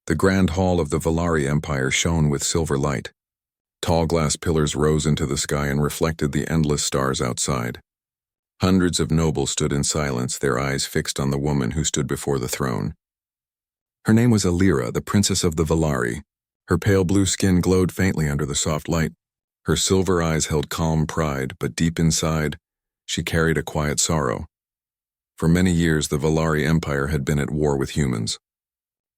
The grand hall of the Valari Empire shone with silver light. Tall glass pillars rose into the sky and reflected the endless stars outside. Hundreds of nobles stood in silence, their eyes fixed on the woman who stood before the throne. Her name was Alira, the princess of the Valari. Her pale blue skin glowed faintly under the soft light. Her silver eyes held calm pride, but deep inside, she carried a quiet sorrow. For many years, the Valari Empire had been at war with humans.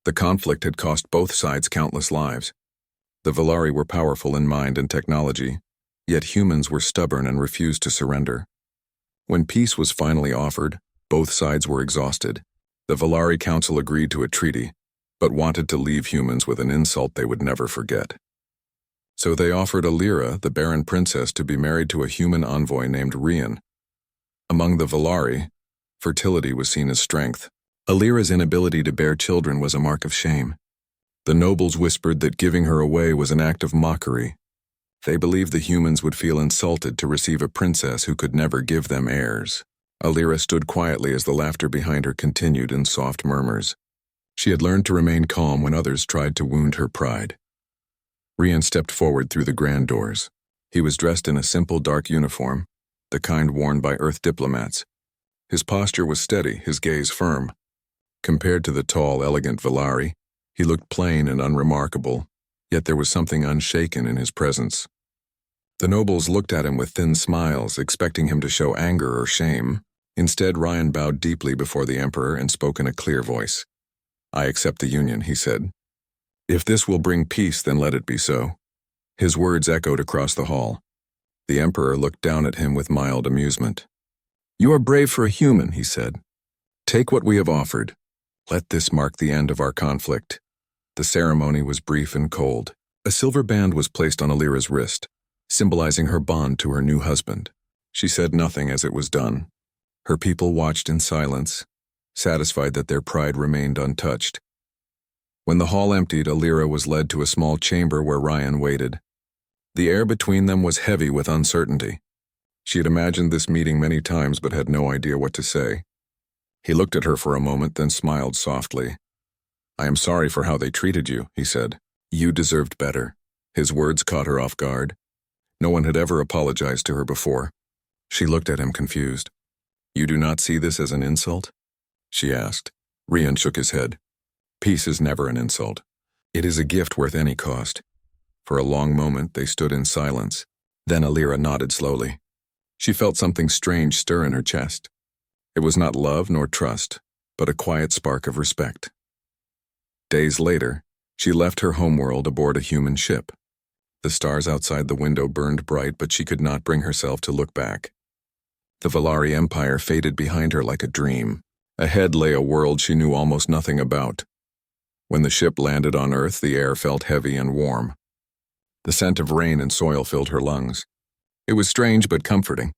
The conflict had cost both sides countless lives. The Valari were powerful in mind and technology, yet humans were stubborn and refused to surrender. When peace was finally offered, both sides were exhausted. The Valari Council agreed to a treaty, but wanted to leave humans with an insult they would never forget. So they offered Alira, the Barren princess, to be married to a human envoy named Rian. Among the Valari, fertility was seen as strength. Alira's inability to bear children was a mark of shame. The nobles whispered that giving her away was an act of mockery. They believed the humans would feel insulted to receive a princess who could never give them heirs. Alira stood quietly as the laughter behind her continued in soft murmurs. She had learned to remain calm when others tried to wound her pride. Rian stepped forward through the grand doors. He was dressed in a simple dark uniform, the kind worn by Earth diplomats. His posture was steady, his gaze firm. Compared to the tall, elegant Valari, he looked plain and unremarkable, yet there was something unshaken in his presence. The nobles looked at him with thin smiles, expecting him to show anger or shame. Instead, Rian bowed deeply before the emperor and spoke in a clear voice. "I accept the union," he said. "If this will bring peace, then let it be so." His words echoed across the hall. The emperor looked down at him with mild amusement. "You are brave for a human," he said. "Take what we have offered. Let this mark the end of our conflict." The ceremony was brief and cold. A silver band was placed on Alira's wrist, symbolizing her bond to her new husband. She said nothing as it was done. Her people watched in silence, satisfied that their pride remained untouched. When the hall emptied, Alira was led to a small chamber where Rian waited. The air between them was heavy with uncertainty. She had imagined this meeting many times but had no idea what to say. He looked at her for a moment, then smiled softly. "I am sorry for how they treated you," he said. "You deserved better." His words caught her off guard. No one had ever apologized to her before. She looked at him confused. "You do not see this as an insult?" she asked. Rian shook his head. "Peace is never an insult. It is a gift worth any cost." For a long moment they stood in silence. Then Alira nodded slowly. She felt something strange stir in her chest. It was not love nor trust, but a quiet spark of respect. Days later, she left her homeworld aboard a human ship. The stars outside the window burned bright, but she could not bring herself to look back. The Valari Empire faded behind her like a dream. Ahead lay a world she knew almost nothing about. When the ship landed on Earth, the air felt heavy and warm. The scent of rain and soil filled her lungs. It was strange but comforting.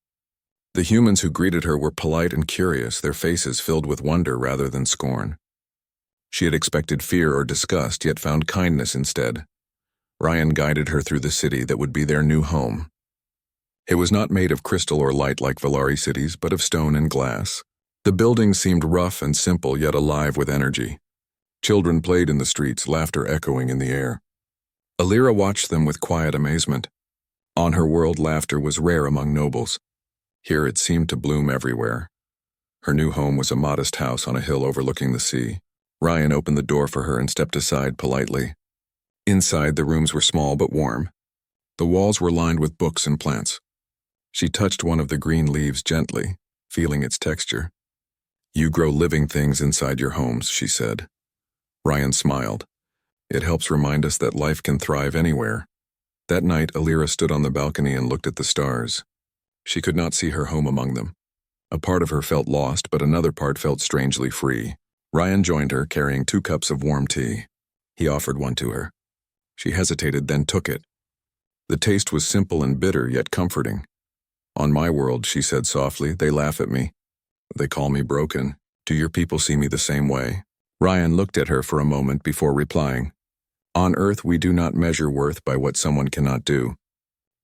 The humans who greeted her were polite and curious, their faces filled with wonder rather than scorn. She had expected fear or disgust, yet found kindness instead. Rian guided her through the city that would be their new home. It was not made of crystal or light like Valari cities, but of stone and glass. The buildings seemed rough and simple, yet alive with energy. Children played in the streets, laughter echoing in the air. Alira watched them with quiet amazement. On her world, laughter was rare among nobles. Here it seemed to bloom everywhere. Her new home was a modest house on a hill overlooking the sea. Rian opened the door for her and stepped aside politely. Inside, the rooms were small but warm. The walls were lined with books and plants. She touched one of the green leaves gently, feeling its texture. "You grow living things inside your homes," she said. Rian smiled. "It helps remind us that life can thrive anywhere." That night, Alira stood on the balcony and looked at the stars. She could not see her home among them. A part of her felt lost, but another part felt strangely free. Rian joined her, carrying 2 cups of warm tea. He offered one to her. She hesitated, then took it. The taste was simple and bitter, yet comforting. "On my world," she said softly, "they laugh at me. They call me broken. Do your people see me the same way?" Rian looked at her for a moment before replying. "On Earth, we do not measure worth by what someone cannot do.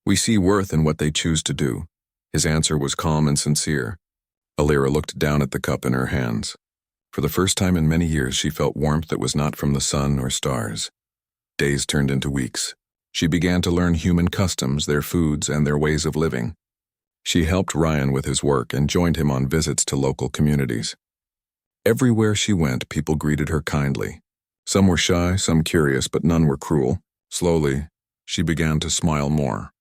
We see worth in what they choose to do." His answer was calm and sincere. Alira looked down at the cup in her hands. For the first time in many years, she felt warmth that was not from the sun or stars. Days turned into weeks. She began to learn human customs, their foods, and their ways of living. She helped Ryan with his work and joined him on visits to local communities. Everywhere she went, people greeted her kindly. Some were shy, some curious, but none were cruel. Slowly, she began to smile more.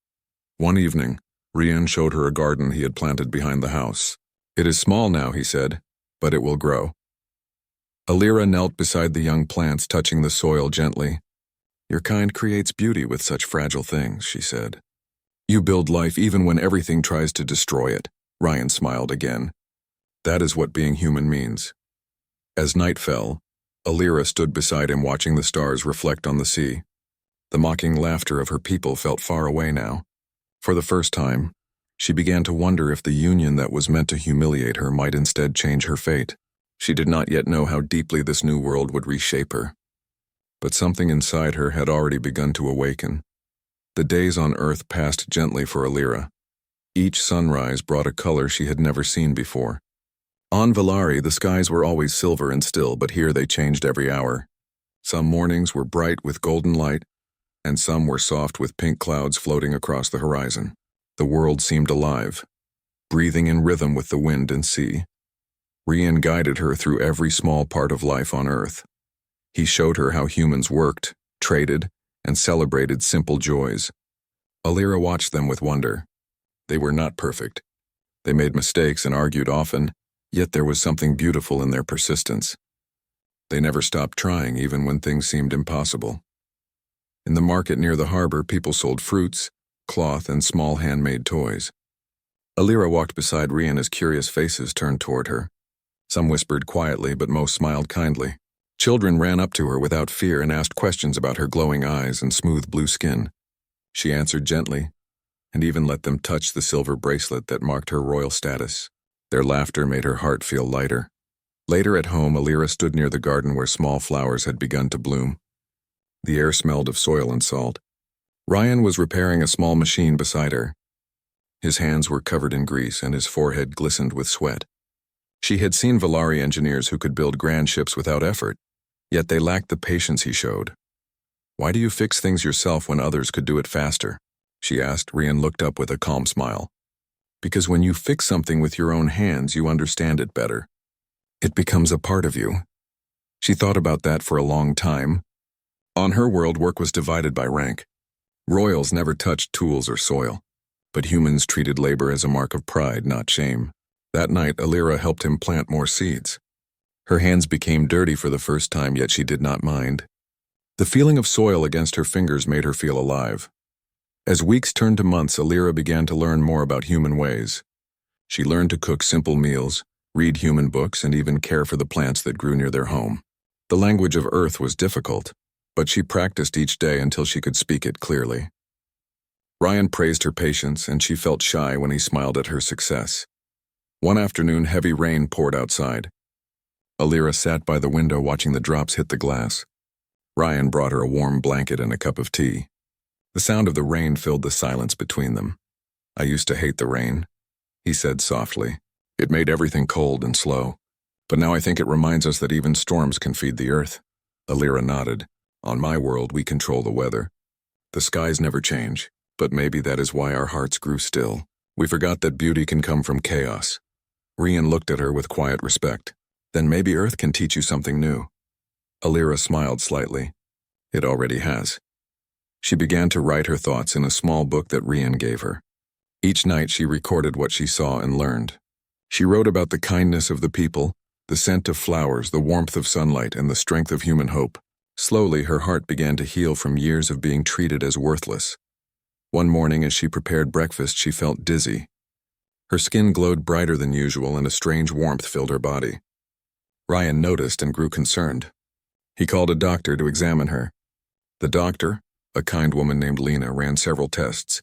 One evening, Ryan showed her a garden he had planted behind the house. "It is small now," he said, "but it will grow." Alira knelt beside the young plants, touching the soil gently. "Your kind creates beauty with such fragile things," she said. "You build life even when everything tries to destroy it." Ryan smiled again. "That is what being human means." As night fell, Alira stood beside him, watching the stars reflect on the sea. The mocking laughter of her people felt far away now. For the first time, she began to wonder if the union that was meant to humiliate her might instead change her fate. She did not yet know how deeply this new world would reshape her. But something inside her had already begun to awaken. The days on Earth passed gently for Alira. Each sunrise brought a color she had never seen before. On Valari, the skies were always silver and still, but here they changed every hour. Some mornings were bright with golden light, and some were soft with pink clouds floating across the horizon. The world seemed alive, breathing in rhythm with the wind and sea. Ryan guided her through every small part of life on Earth. He showed her how humans worked, traded, and celebrated simple joys. Alira watched them with wonder. They were not perfect. They made mistakes and argued often, yet there was something beautiful in their persistence. They never stopped trying even when things seemed impossible. In the market near the harbor, people sold fruits, cloth, and small handmade toys. Alira walked beside Ryan as curious faces turned toward her. Some whispered quietly, but most smiled kindly. Children ran up to her without fear and asked questions about her glowing eyes and smooth blue skin. She answered gently, and even let them touch the silver bracelet that marked her royal status. Their laughter made her heart feel lighter. Later at home, Alira stood near the garden where small flowers had begun to bloom. The air smelled of soil and salt. Ryan was repairing a small machine beside her. His hands were covered in grease and his forehead glistened with sweat. She had seen Valari engineers who could build grand ships without effort, yet they lacked the patience he showed. "Why do you fix things yourself when others could do it faster?" she asked. Ryan looked up with a calm smile. "Because when you fix something with your own hands, you understand it better. It becomes a part of you." She thought about that for a long time. On her world, work was divided by rank. Royals never touched tools or soil, but humans treated labor as a mark of pride, not shame. That night, Alira helped him plant more seeds. Her hands became dirty for the first time, yet she did not mind. The feeling of soil against her fingers made her feel alive. As weeks turned to months, Alira began to learn more about human ways. She learned to cook simple meals, read human books, and even care for the plants that grew near their home. The language of Earth was difficult, but she practiced each day until she could speak it clearly. Ryan praised her patience, and she felt shy when he smiled at her success. One afternoon, heavy rain poured outside. Alira sat by the window watching the drops hit the glass. Ryan brought her a warm blanket and a cup of tea. The sound of the rain filled the silence between them. "I used to hate the rain," he said softly. "It made everything cold and slow. But now I think it reminds us that even storms can feed the earth." Alira nodded. "On my world, we control the weather. The skies never change, but maybe that is why our hearts grew still. We forgot that beauty can come from chaos." Ryan looked at her with quiet respect. "Then maybe Earth can teach you something new." Alira smiled slightly. "It already has." She began to write her thoughts in a small book that Ryan gave her. Each night she recorded what she saw and learned. She wrote about the kindness of the people, the scent of flowers, the warmth of sunlight, and the strength of human hope. Slowly, her heart began to heal from years of being treated as worthless. One morning, as she prepared breakfast, she felt dizzy. Her skin glowed brighter than usual, and a strange warmth filled her body. Ryan noticed and grew concerned. He called a doctor to examine her. The doctor, a kind woman named Lena, ran several tests.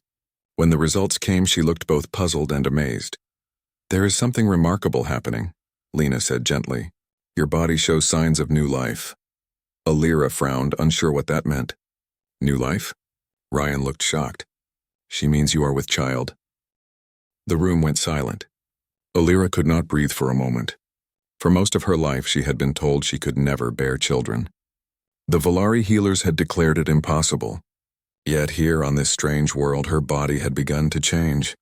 When the results came, she looked both puzzled and amazed. "There is something remarkable happening," Lena said gently. "Your body shows signs of new life." Alira frowned, unsure what that meant. "New life?" Ryan looked shocked. "She means you are with child." The room went silent. Alira could not breathe for a moment. For most of her life, she had been told she could never bear children. The Valari healers had declared it impossible. Yet here on this strange world, her body had begun to change.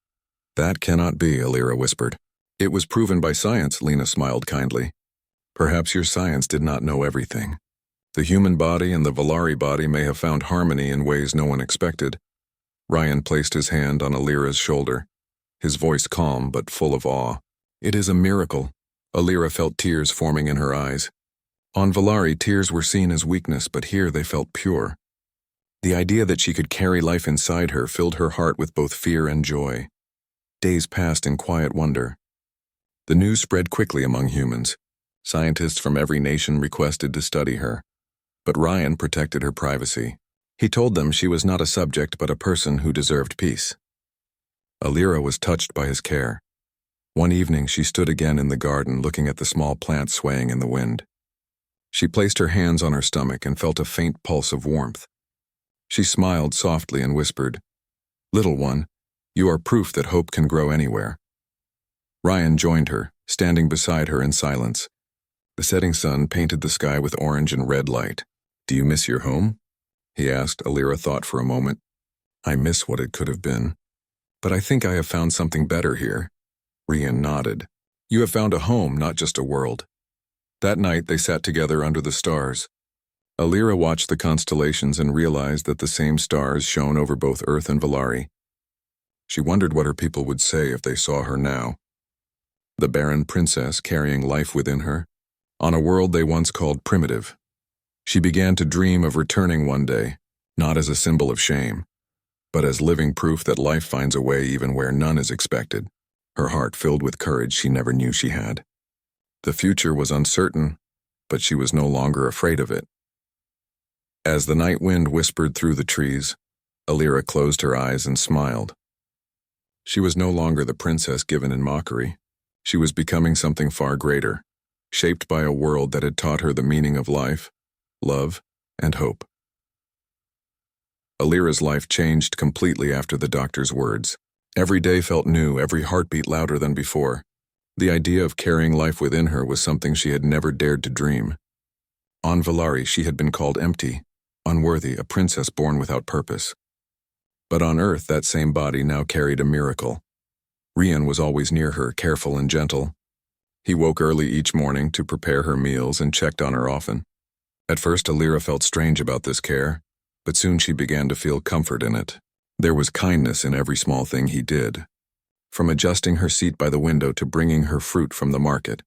That cannot be, Alira whispered. It was proven by science, Lena smiled kindly. Perhaps your science did not know everything. The human body and the Valari body may have found harmony in ways no one expected. Ryan placed his hand on Alira's shoulder, his voice calm but full of awe. It is a miracle. Alira felt tears forming in her eyes. On Valari, tears were seen as weakness, but here they felt pure. The idea that she could carry life inside her filled her heart with both fear and joy. Days passed in quiet wonder. The news spread quickly among humans. Scientists from every nation requested to study her. But Ryan protected her privacy. He told them she was not a subject but a person who deserved peace. Alira was touched by his care. One evening she stood again in the garden looking at the small plant swaying in the wind. She placed her hands on her stomach and felt a faint pulse of warmth. She smiled softly and whispered, "Little one, you are proof that hope can grow anywhere." Ryan joined her, standing beside her in silence. The setting sun painted the sky with orange and red light. "Do you miss your home?" he asked. Alira thought for a moment. "I miss what it could have been. But I think I have found something better here." Ryan nodded. "You have found a home, not just a world." That night they sat together under the stars. Alira watched the constellations and realized that the same stars shone over both Earth and Valari. She wondered what her people would say if they saw her now. The Barren princess carrying life within her, on a world they once called primitive. She began to dream of returning one day, not as a symbol of shame, but as living proof that life finds a way even where none is expected, her heart filled with courage she never knew she had. The future was uncertain, but she was no longer afraid of it. As the night wind whispered through the trees, Alira closed her eyes and smiled. She was no longer the princess given in mockery. She was becoming something far greater, shaped by a world that had taught her the meaning of life, love, and hope. Alira's life changed completely after the doctor's words. Every day felt new, every heartbeat louder than before. The idea of carrying life within her was something she had never dared to dream. On Valari, she had been called empty, unworthy, a princess born without purpose. But on Earth, that same body now carried a miracle. Rian was always near her, careful and gentle. He woke early each morning to prepare her meals and checked on her often. At first, Alira felt strange about this care, but soon she began to feel comfort in it. There was kindness in every small thing he did, from adjusting her seat by the window to bringing her fruit from the market.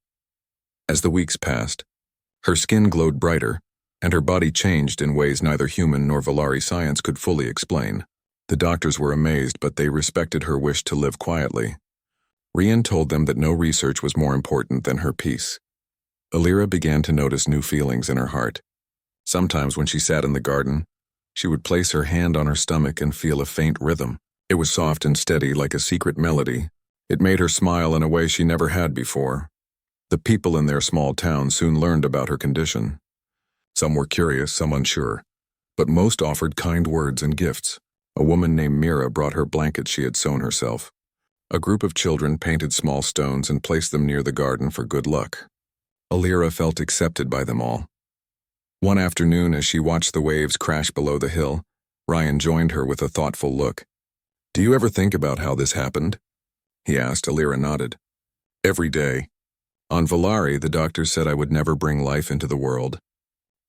As the weeks passed, her skin glowed brighter, and her body changed in ways neither human nor Valari science could fully explain. The doctors were amazed, but they respected her wish to live quietly. Rian told them that no research was more important than her peace. Alira began to notice new feelings in her heart. Sometimes when she sat in the garden, she would place her hand on her stomach and feel a faint rhythm. It was soft and steady like a secret melody. It made her smile in a way she never had before. The people in their small town soon learned about her condition. Some were curious, some unsure, but most offered kind words and gifts. A woman named Mira brought her blankets she had sewn herself. A group of children painted small stones and placed them near the garden for good luck. Alira felt accepted by them all. One afternoon, as she watched the waves crash below the hill, Ryan joined her with a thoughtful look. "Do you ever think about how this happened?" he asked. Alira nodded. "Every day. On Valari, the doctors said I would never bring life into the world.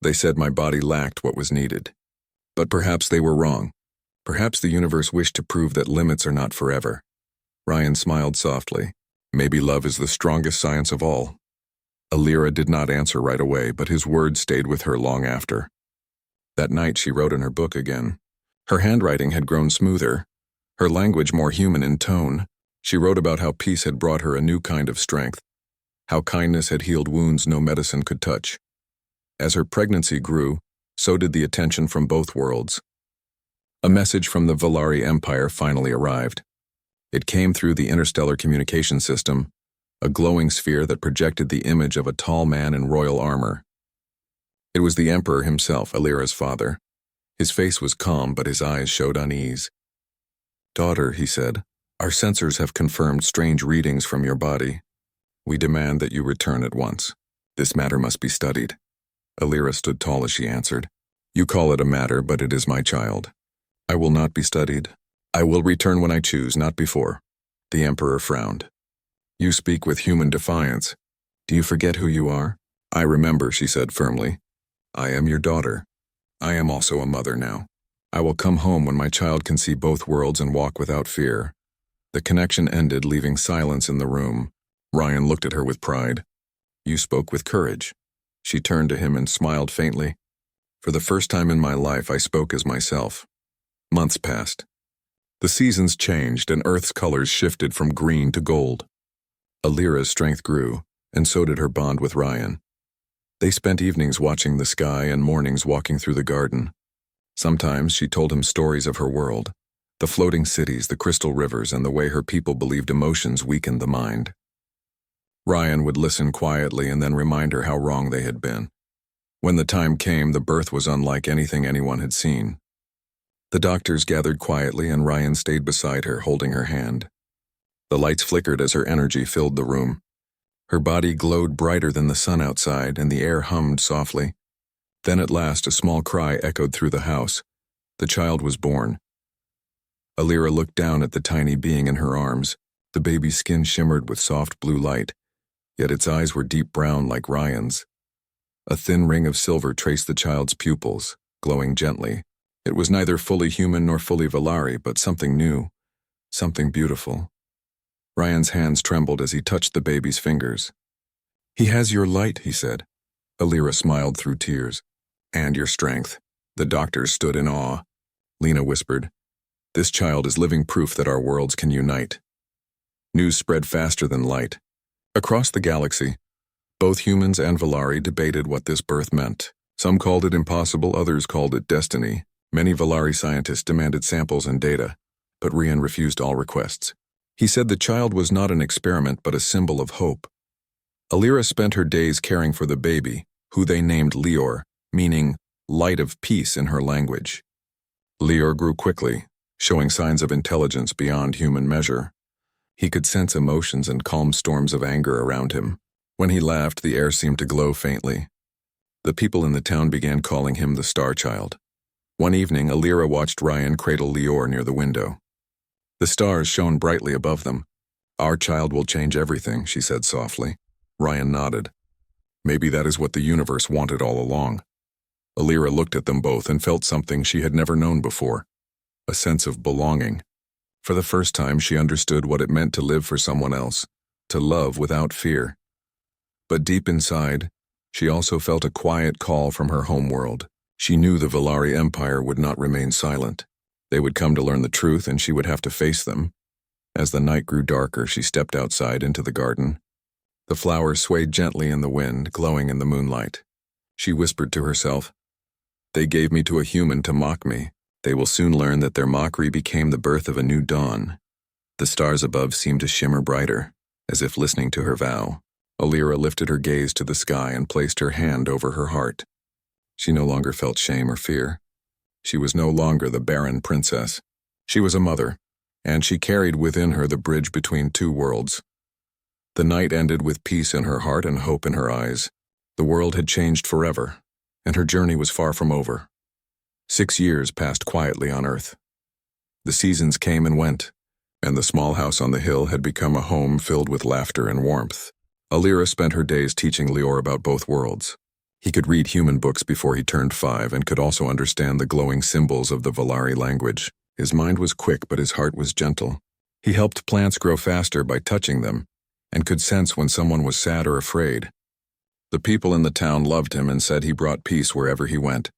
They said my body lacked what was needed. But perhaps they were wrong. Perhaps the universe wished to prove that limits are not forever." Ryan smiled softly. "Maybe love is the strongest science of all." Alira did not answer right away, but his words stayed with her long after. That night she wrote in her book again. Her handwriting had grown smoother, her language more human in tone. She wrote about how peace had brought her a new kind of strength, how kindness had healed wounds no medicine could touch. As her pregnancy grew, so did the attention from both worlds. A message from the Valari Empire finally arrived. It came through the interstellar communication system, a glowing sphere that projected the image of a tall man in royal armor. It was the Emperor himself, Alira's father. His face was calm, but his eyes showed unease. "Daughter," he said, "our sensors have confirmed strange readings from your body. We demand that you return at once. This matter must be studied. Alira stood tall as she answered. You call it a matter, but it is my child. I will not be studied. I will return when I choose, not before. The Emperor frowned. You speak with human defiance. Do you forget who you are? I remember, she said firmly. I am your daughter. I am also a mother now. I will come home when my child can see both worlds and walk without fear. The connection ended, leaving silence in the room. Ryan looked at her with pride. You spoke with courage. She turned to him and smiled faintly. For the first time in my life, I spoke as myself. Months passed. The seasons changed and Earth's colors shifted from green to gold. Alira's strength grew, and so did her bond with Ryan. They spent evenings watching the sky and mornings walking through the garden. Sometimes she told him stories of her world, the floating cities, the crystal rivers, and the way her people believed emotions weakened the mind. Ryan would listen quietly and then remind her how wrong they had been. When the time came, the birth was unlike anything anyone had seen. The doctors gathered quietly and Ryan stayed beside her, holding her hand. The lights flickered as her energy filled the room. Her body glowed brighter than the sun outside, and the air hummed softly. Then at last a small cry echoed through the house. The child was born. Alira looked down at the tiny being in her arms. The baby's skin shimmered with soft blue light, yet its eyes were deep brown like Ryan's. A thin ring of silver traced the child's pupils, glowing gently. It was neither fully human nor fully Valari, but something new, something beautiful. Ryan's hands trembled as he touched the baby's fingers. He has your light, he said. Alira smiled through tears. And your strength. The doctors stood in awe. Lena whispered, This child is living proof that our worlds can unite. News spread faster than light. Across the galaxy, both humans and Valari debated what this birth meant. Some called it impossible, others called it destiny. Many Valari scientists demanded samples and data, but Ryan refused all requests. He said the child was not an experiment but a symbol of hope. Alira spent her days caring for the baby, who they named Lior, meaning light of peace in her language. Lior grew quickly, showing signs of intelligence beyond human measure. He could sense emotions and calm storms of anger around him. When he laughed, the air seemed to glow faintly. The people in the town began calling him the Star Child. One evening, Alira watched Ryan cradle Lior near the window. The stars shone brightly above them. Our child will change everything, she said softly. Ryan nodded. Maybe that is what the universe wanted all along. Alira looked at them both and felt something she had never known before, a sense of belonging. For the first time, she understood what it meant to live for someone else, to love without fear. But deep inside, she also felt a quiet call from her homeworld. She knew the Valari Empire would not remain silent. They would come to learn the truth, and she would have to face them. As the night grew darker, she stepped outside into the garden. The flowers swayed gently in the wind, glowing in the moonlight. She whispered to herself, They gave me to a human to mock me. They will soon learn that their mockery became the birth of a new dawn. The stars above seemed to shimmer brighter, as if listening to her vow. Alira lifted her gaze to the sky and placed her hand over her heart. She no longer felt shame or fear. She was no longer the Barren princess. She was a mother, and she carried within her the bridge between two worlds. The night ended with peace in her heart and hope in her eyes. The world had changed forever, and her journey was far from over. 6 years passed quietly on Earth. The seasons came and went, and the small house on the hill had become a home filled with laughter and warmth. Alira spent her days teaching Lior about both worlds. He could read human books before he turned 5 and could also understand the glowing symbols of the Valari language. His mind was quick, but his heart was gentle. He helped plants grow faster by touching them, and could sense when someone was sad or afraid. The people in the town loved him and said he brought peace wherever he went.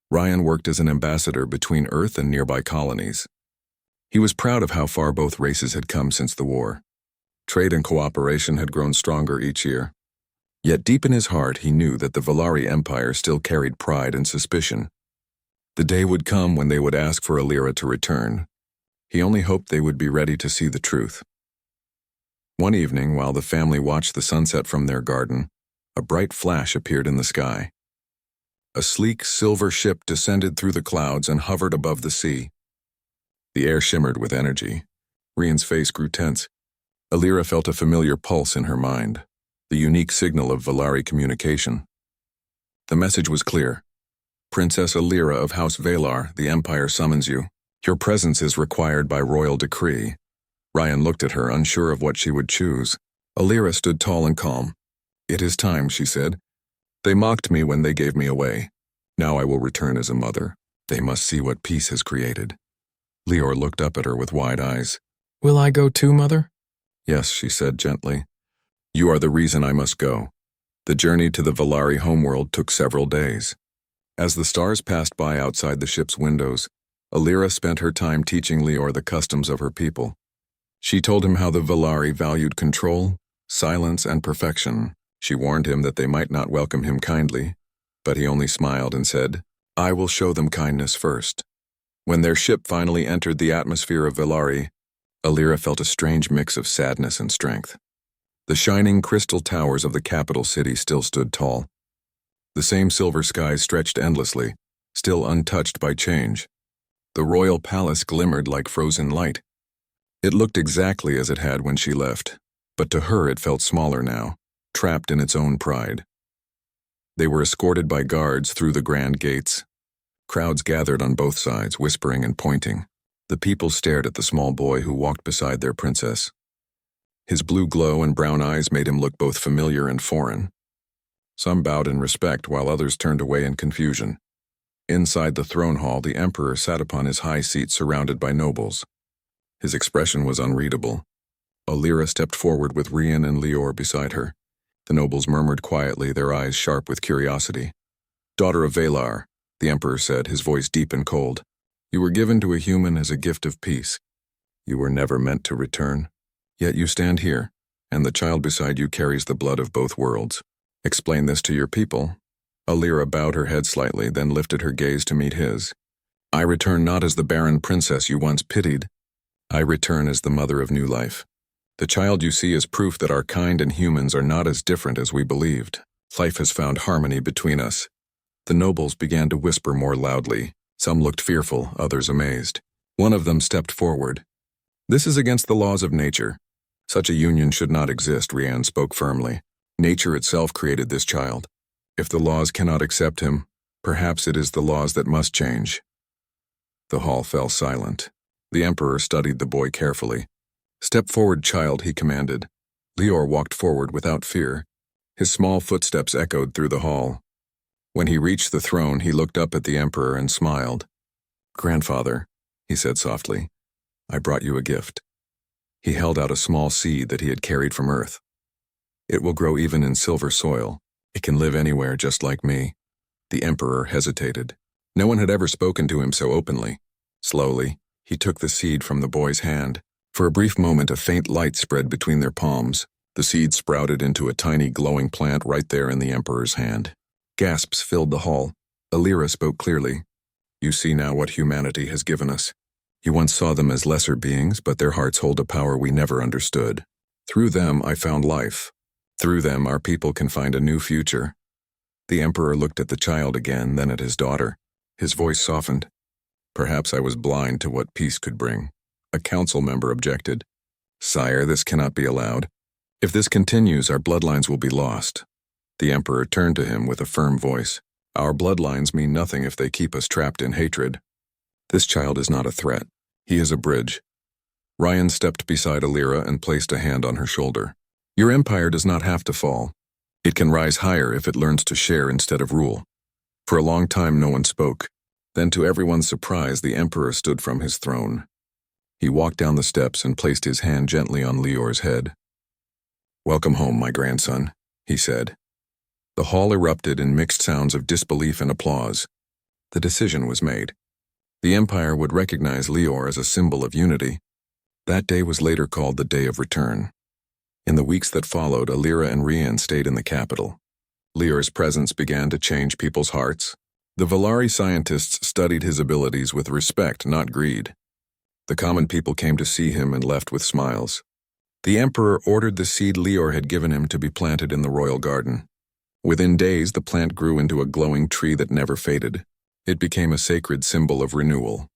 Ryan worked as an ambassador between Earth and nearby colonies. He was proud of how far both races had come since the war. Trade and cooperation had grown stronger each year. Yet deep in his heart, he knew that the Valari Empire still carried pride and suspicion. The day would come when they would ask for Alira to return. He only hoped they would be ready to see the truth. One evening, while the family watched the sunset from their garden, a bright flash appeared in the sky. A sleek silver ship descended through the clouds and hovered above the sea. The air shimmered with energy. Ryan's face grew tense. Alira felt a familiar pulse in her mind, the unique signal of Valari communication. The message was clear. Princess Alira of House Valar, the Empire summons you. Your presence is required by royal decree. Ryan looked at her, unsure of what she would choose. Alira stood tall and calm. It is time, she said. They mocked me when they gave me away. Now I will return as a mother. They must see what peace has created. Lior looked up at her with wide eyes. Will I go too, Mother? Yes, she said gently. You are the reason I must go. The journey to the Valari homeworld took several days. As the stars passed by outside the ship's windows, Alira spent her time teaching Lior the customs of her people. She told him how the Valari valued control, silence, and perfection. She warned him that they might not welcome him kindly, but he only smiled and said, I will show them kindness first. When their ship finally entered the atmosphere of Valari, Alira felt a strange mix of sadness and strength. The shining crystal towers of the capital city still stood tall. The same silver skies stretched endlessly, still untouched by change. The royal palace glimmered like frozen light. It looked exactly as it had when she left, but to her it felt smaller now, trapped in its own pride. They were escorted by guards through the grand gates. Crowds gathered on both sides, whispering and pointing. The people stared at the small boy who walked beside their princess. His blue glow and brown eyes made him look both familiar and foreign. Some bowed in respect, while others turned away in confusion. Inside the throne hall, the emperor sat upon his high seat surrounded by nobles. His expression was unreadable. Alira stepped forward with Rian and Lior beside her. The nobles murmured quietly, their eyes sharp with curiosity. Daughter of Valar, the emperor said, his voice deep and cold. You were given to a human as a gift of peace. You were never meant to return. Yet you stand here, and the child beside you carries the blood of both worlds. Explain this to your people. Alira bowed her head slightly, then lifted her gaze to meet his. I return not as the barren princess you once pitied. I return as the mother of new life. The child you see is proof that our kind and humans are not as different as we believed. Life has found harmony between us. The nobles began to whisper more loudly. Some looked fearful, others amazed. One of them stepped forward. This is against the laws of nature. Such a union should not exist, Rian spoke firmly. Nature itself created this child. If the laws cannot accept him, perhaps it is the laws that must change. The hall fell silent. The emperor studied the boy carefully. Step forward, child, he commanded. Lior walked forward without fear. His small footsteps echoed through the hall. When he reached the throne, he looked up at the emperor and smiled. Grandfather, he said softly, I brought you a gift. He held out a small seed that he had carried from Earth. It will grow even in silver soil. It can live anywhere just like me. The emperor hesitated. No one had ever spoken to him so openly. Slowly, he took the seed from the boy's hand. For a brief moment, a faint light spread between their palms. The seed sprouted into a tiny glowing plant right there in the emperor's hand. Gasps filled the hall. Alira spoke clearly. You see now what humanity has given us. You once saw them as lesser beings, but their hearts hold a power we never understood. Through them, I found life. Through them, our people can find a new future. The emperor looked at the child again, then at his daughter. His voice softened. Perhaps I was blind to what peace could bring. A council member objected. Sire, this cannot be allowed. If this continues, our bloodlines will be lost. The emperor turned to him with a firm voice. Our bloodlines mean nothing if they keep us trapped in hatred. This child is not a threat. He is a bridge. Ryan stepped beside Alira and placed a hand on her shoulder. Your empire does not have to fall. It can rise higher if it learns to share instead of rule. For a long time, no one spoke. Then, to everyone's surprise, the emperor stood from his throne. He walked down the steps and placed his hand gently on Lior's head. Welcome home, my grandson, he said. The hall erupted in mixed sounds of disbelief and applause. The decision was made. The empire would recognize Lior as a symbol of unity. That day was later called the Day of Return. In the weeks that followed, Alira and Rian stayed in the capital. Lior's presence began to change people's hearts. The Valari scientists studied his abilities with respect, not greed. The common people came to see him and left with smiles. The emperor ordered the seed Lior had given him to be planted in the royal garden. Within days, the plant grew into a glowing tree that never faded. It became a sacred symbol of renewal.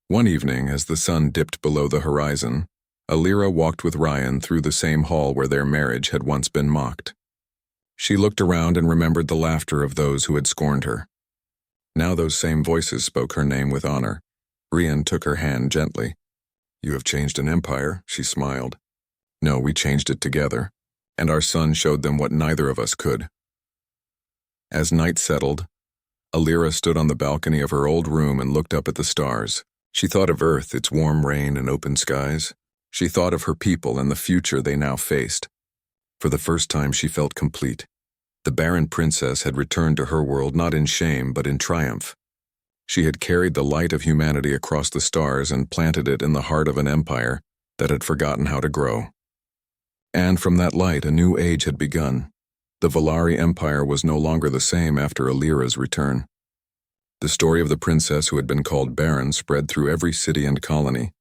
One evening, as the sun dipped below the horizon, Alira walked with Ryan through the same hall where their marriage had once been mocked. She looked around and remembered the laughter of those who had scorned her. Now those same voices spoke her name with honor. Ryan took her hand gently. "You have changed an empire," she smiled. "No, we changed it together, and our son showed them what neither of us could." As night settled, Alira stood on the balcony of her old room and looked up at the stars. She thought of Earth, its warm rain and open skies. She thought of her people and the future they now faced. For the first time she felt complete. The Barren princess had returned to her world not in shame but in triumph. She had carried the light of humanity across the stars and planted it in the heart of an empire that had forgotten how to grow. And from that light a new age had begun. The Valari Empire was no longer the same after Alira's return. The story of the princess who had been called Barren spread through every city and colony.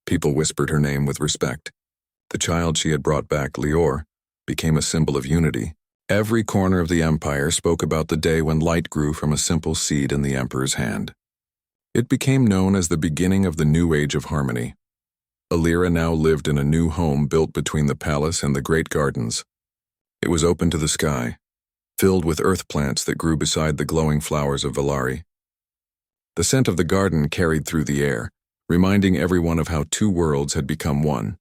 People whispered her name with respect. The child she had brought back, Lior, became a symbol of unity. Every corner of the empire spoke about the day when light grew from a simple seed in the emperor's hand. It became known as the beginning of the new age of harmony. Alira now lived in a new home built between the palace and the great gardens. It was open to the sky, filled with earth plants that grew beside the glowing flowers of Valari. The scent of the garden carried through the air, reminding everyone of how two worlds had become one.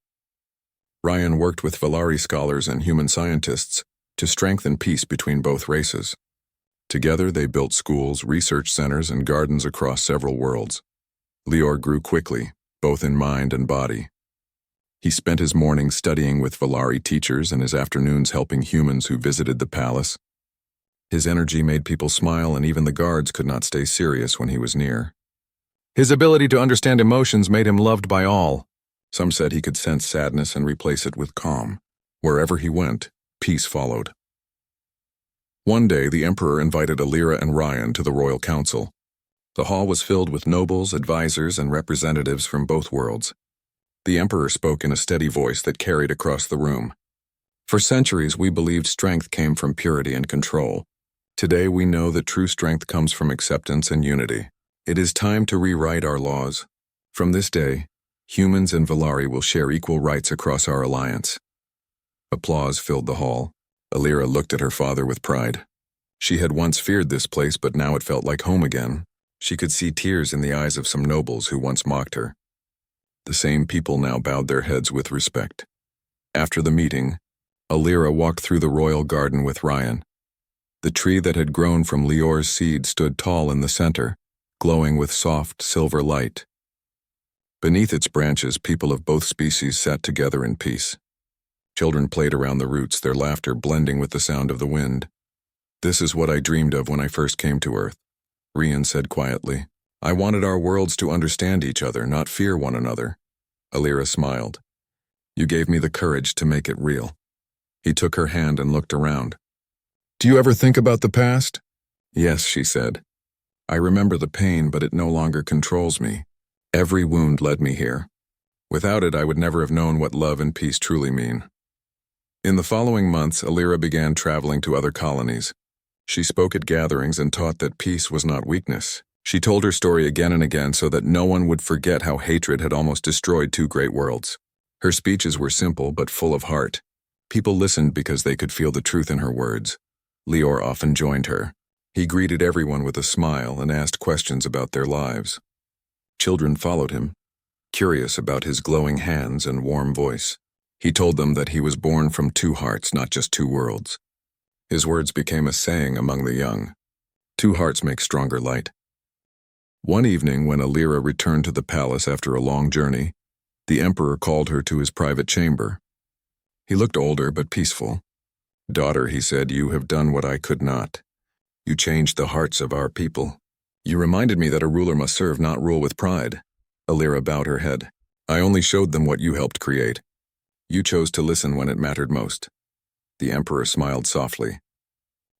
Ryan worked with Valari scholars and human scientists to strengthen peace between both races. Together they built schools, research centers, and gardens across several worlds. Lior grew quickly, both in mind and body. He spent his mornings studying with Valari teachers and his afternoons helping humans who visited the palace. His energy made people smile, and even the guards could not stay serious when he was near. His ability to understand emotions made him loved by all. Some said he could sense sadness and replace it with calm. Wherever he went, peace followed. One day, the emperor invited Alira and Ryan to the royal council. The hall was filled with nobles, advisors, and representatives from both worlds. The emperor spoke in a steady voice that carried across the room. "For centuries, we believed strength came from purity and control. Today, we know that true strength comes from acceptance and unity. It is time to rewrite our laws. From this day, humans and Valari will share equal rights across our alliance." Applause filled the hall. Alira looked at her father with pride. She had once feared this place, but now it felt like home again. She could see tears in the eyes of some nobles who once mocked her. The same people now bowed their heads with respect. After the meeting, Alira walked through the royal garden with Ryan. The tree that had grown from Lior's seed stood tall in the center, glowing with soft, silver light. Beneath its branches, people of both species sat together in peace. Children played around the roots, their laughter blending with the sound of the wind. "This is what I dreamed of when I first came to Earth," Ryan said quietly. "I wanted our worlds to understand each other, not fear one another." Alira smiled. "You gave me the courage to make it real." He took her hand and looked around. "Do you ever think about the past?" "Yes," she said. "I remember the pain, but it no longer controls me. Every wound led me here. Without it, I would never have known what love and peace truly mean." In the following months, Alira began traveling to other colonies. She spoke at gatherings and taught that peace was not weakness. She told her story again and again so that no one would forget how hatred had almost destroyed two great worlds. Her speeches were simple but full of heart. People listened because they could feel the truth in her words. Lior often joined her. He greeted everyone with a smile and asked questions about their lives. Children followed him, curious about his glowing hands and warm voice. He told them that he was born from two hearts, not just two worlds. His words became a saying among the young. Two hearts make stronger light. One evening, when Alira returned to the palace after a long journey, the emperor called her to his private chamber. He looked older but peaceful. "Daughter," he said, "you have done what I could not. You changed the hearts of our people. You reminded me that a ruler must serve, not rule with pride." Alira bowed her head. "I only showed them what you helped create. You chose to listen when it mattered most." The emperor smiled softly.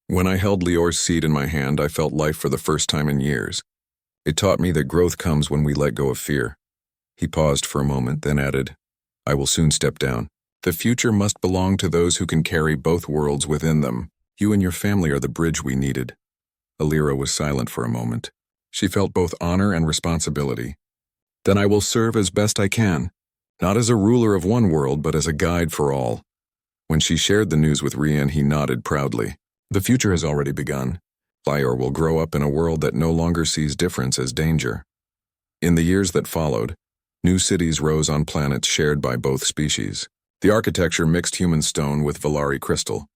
"When I held Lior's seed in my hand, I felt life for the first time in years. It taught me that growth comes when we let go of fear." He paused for a moment, then added, "I will soon step down. The future must belong to those who can carry both worlds within them. You and your family are the bridge we needed." Alira was silent for a moment. She felt both honor and responsibility. "Then I will serve as best I can. not as a ruler of one world, but as a guide for all. When she shared the news with Rian, he nodded proudly. The future has already begun. Lior will grow up in a world that no longer sees difference as danger. In the years that followed, new cities rose on planets shared by both species. The architecture mixed human stone with Valari crystal,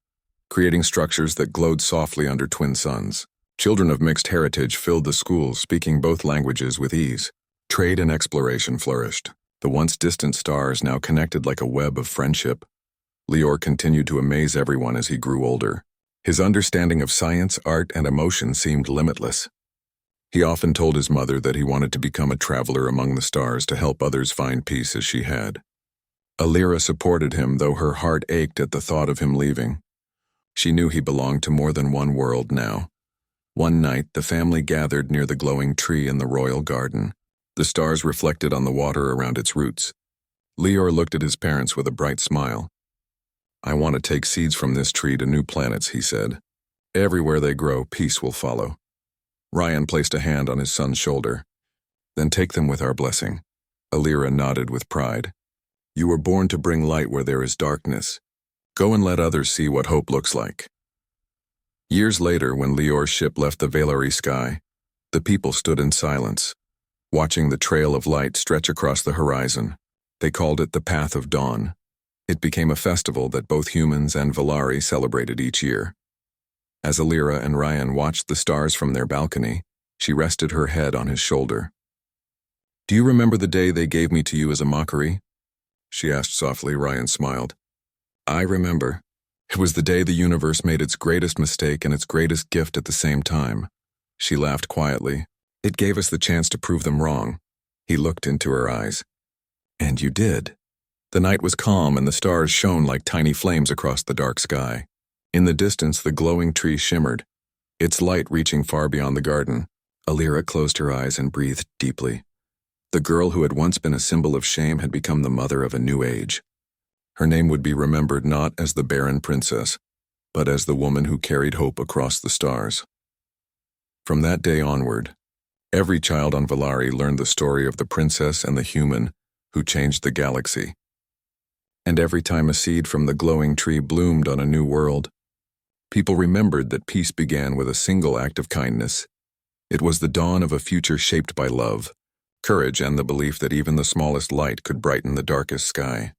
creating structures that glowed softly under twin suns. Children of mixed heritage filled the schools, speaking both languages with ease. Trade and exploration flourished. The once distant stars now connected like a web of friendship. Lior continued to amaze everyone as he grew older. His understanding of science, art, and emotion seemed limitless. He often told his mother that he wanted to become a traveler among the stars to help others find peace as she had. Alira supported him, though her heart ached at the thought of him leaving. She knew he belonged to more than one world now. One night, the family gathered near the glowing tree in the royal garden. The stars reflected on the water around its roots. Lior looked at his parents with a bright smile. "I want to take seeds from this tree to new planets," he said. "Everywhere they grow, peace will follow." Ryan placed a hand on his son's shoulder. "Then take them with our blessing." Alira nodded with pride. "You were born to bring light where there is darkness. Go and let others see what hope looks like." Years later, when Lior's ship left the Valari sky, the people stood in silence, watching the trail of light stretch across the horizon. They called it the Path of Dawn. It became a festival that both humans and Valari celebrated each year. As Alira and Ryan watched the stars from their balcony, she rested her head on his shoulder. "Do you remember the day they gave me to you as a mockery?" she asked softly. Ryan smiled. "I remember. It was the day the universe made its greatest mistake and its greatest gift at the same time." She laughed quietly. "It gave us the chance to prove them wrong." He looked into her eyes. "And you did." The night was calm and the stars shone like tiny flames across the dark sky. In the distance, the glowing tree shimmered, its light reaching far beyond the garden. Alira closed her eyes and breathed deeply. The girl who had once been a symbol of shame had become the mother of a new age. Her name would be remembered not as the Barren princess, but as the woman who carried hope across the stars. From that day onward, every child on Valari learned the story of the princess and the human who changed the galaxy. And every time a seed from the glowing tree bloomed on a new world, people remembered that peace began with a single act of kindness. It was the dawn of a future shaped by love, courage, and the belief that even the smallest light could brighten the darkest sky.